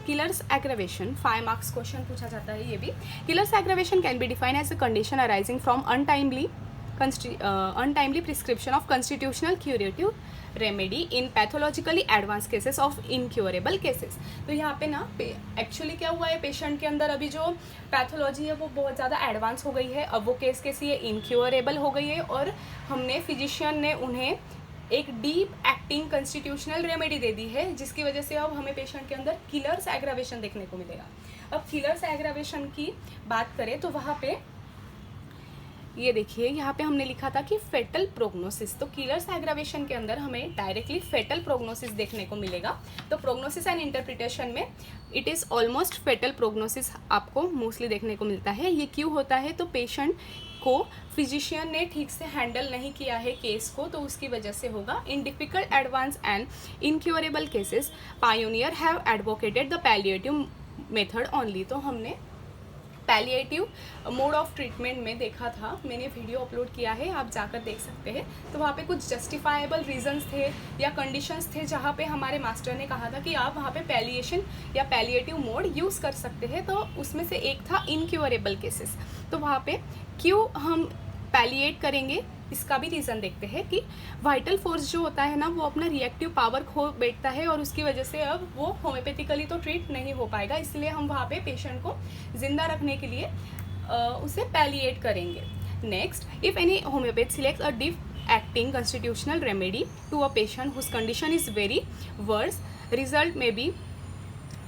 Killers aggravation 5 marks question पूछा जाता है ये भी। Killers aggravation can be defined as a condition arising from untimely prescription of constitutional curative remedy in pathologically advance cases of incurable cases. तो यहाँ पे ना एक्चुअली क्या हुआ है, पेशेंट के अंदर अभी जो पैथोलॉजी है वो बहुत ज़्यादा एडवांस हो गई है। अब वो केस कैसी है, इनक्योरेबल हो गई है, और हमने फिजिशियन ने उन्हें एक डीप एक्टिंग कॉन्स्टिट्यूशनल रेमेडी दे दी है, जिसकी वजह से अब हमें पेशेंट के अंदर किलर्स एग्रावेशन देखने को मिलेगा। अब किलर्स एग्रावेशन की बात करें तो वहाँ पे ये देखिए, यहाँ पे हमने लिखा था कि फेटल प्रोग्नोसिस। तो किलर्स एग्रावेशन के अंदर हमें डायरेक्टली फेटल प्रोग्नोसिस देखने को मिलेगा। तो प्रोग्नोसिस एंड इंटरप्रिटेशन में it is almost fatal prognosis आपको मोस्टली देखने को मिलता है। ये क्यों होता है, तो पेशेंट को फिजिशियन ने ठीक से हैंडल नहीं किया है केस को, तो उसकी वजह से होगा। इन difficult advance and incurable cases pioneer have advocated the palliative method only. तो हमने पैलिएटिव मोड ऑफ ट्रीटमेंट में देखा था, मैंने वीडियो अपलोड किया है, आप जाकर देख सकते हैं। तो वहाँ पे कुछ जस्टिफाइबल रीजंस थे या कंडीशंस थे जहाँ पे हमारे मास्टर ने कहा था कि आप वहाँ पे पैलिएशन या पैलिएटिव मोड यूज़ कर सकते हैं। तो उसमें से एक था इनक्योरेबल केसेस। तो वहाँ पे क्यों हम पैलिएट करेंगे, इसका भी रीज़न देखते हैं कि वाइटल फोर्स जो होता है ना, वो अपना रिएक्टिव पावर खो बैठता है, और उसकी वजह से अब वो होम्योपैथिकली तो ट्रीट नहीं हो पाएगा। इसलिए हम वहाँ पे पेशेंट को जिंदा रखने के लिए उसे पैलिएट करेंगे। Next, if any homeopath selects a deep acting constitutional remedy to a patient whose condition is very worse, result may be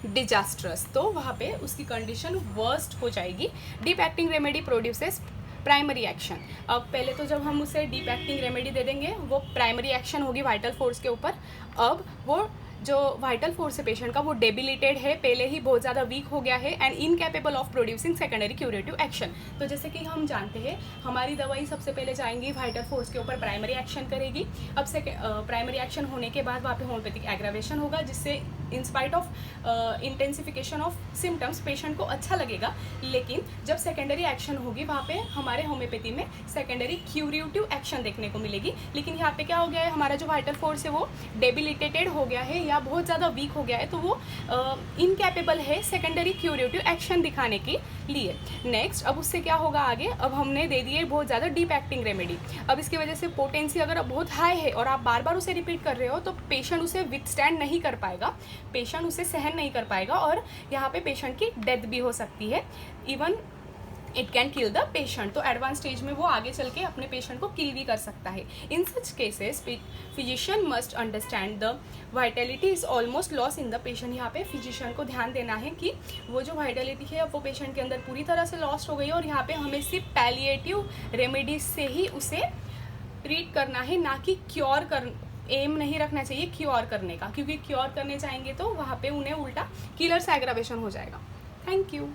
disastrous. तो वहाँ पे उसकी कंडीशन वर्स्ट हो जाएगी। Deep acting remedy produces primary action. अब पहले तो जब हम उसे डीप एक्टिंग रेमेडी दे देंगे, वो प्राइमरी एक्शन होगी वाइटल फोर्स के ऊपर। अब वो जो वाइटल फोर्स है पेशेंट का, वो डेबिलिटेड है, पहले ही बहुत ज़्यादा वीक हो गया है, and incapable of producing secondary curative action. तो जैसे कि हम जानते हैं, हमारी दवाई सबसे पहले जाएंगी वाइटल फोर्स के ऊपर, प्राइमरी एक्शन करेगी। अब प्राइमरी एक्शन होने के बाद वहाँ पे होम्योपैथिक एग्रावेशन होगा, जिससे in spite of intensification of symptoms patient को अच्छा लगेगा। लेकिन जब सेकेंडरी एक्शन होगी, वहाँ पे हमारे होम्योपैथी में सेकेंडरी क्यूरेटिव एक्शन देखने को मिलेगी। लेकिन यहाँ पे क्या हो गया है, हमारा जो वाइटल फोर्स है वो डेबिलिटेटेड हो गया है या बहुत ज़्यादा वीक हो गया है, तो वो इनकैपेबल है सेकेंडरी क्यूरेटिव एक्शन दिखाने के लिए। नेक्स्ट, अब उससे क्या होगा आगे, अब हमने दे दिए बहुत ज़्यादा डीप एक्टिंग रेमेडी। अब इसकी वजह से पोटेंसी अगर बहुत हाई है और आप बार बार उसे रिपीट कर रहे हो, तो पेशेंट उसे विथस्टैंड नहीं कर पाएगा, पेशेंट उसे सहन नहीं कर पाएगा, और यहाँ पे पेशेंट की डेथ भी हो सकती है। Even it can kill the patient. तो एडवांस स्टेज में वो आगे चल के अपने पेशेंट को किल भी कर सकता है। In such cases physician must understand the vitality is almost loss in the patient. यहाँ पे फिजिशियन को ध्यान देना है कि वो जो वाइटलिटी है वो पेशेंट के अंदर पूरी तरह से लॉस्ट हो गई है, और यहाँ पे हमें सिर्फ पैलिएटिव रेमेडीज से ही उसे ट्रीट करना है, ना कि क्योर कर एम नहीं रखना चाहिए क्योर करने का, क्योंकि क्योर करने चाहेंगे तो वहाँ पे उन्हें उल्टा किलर्स एग्रावेशन हो जाएगा। Thank you.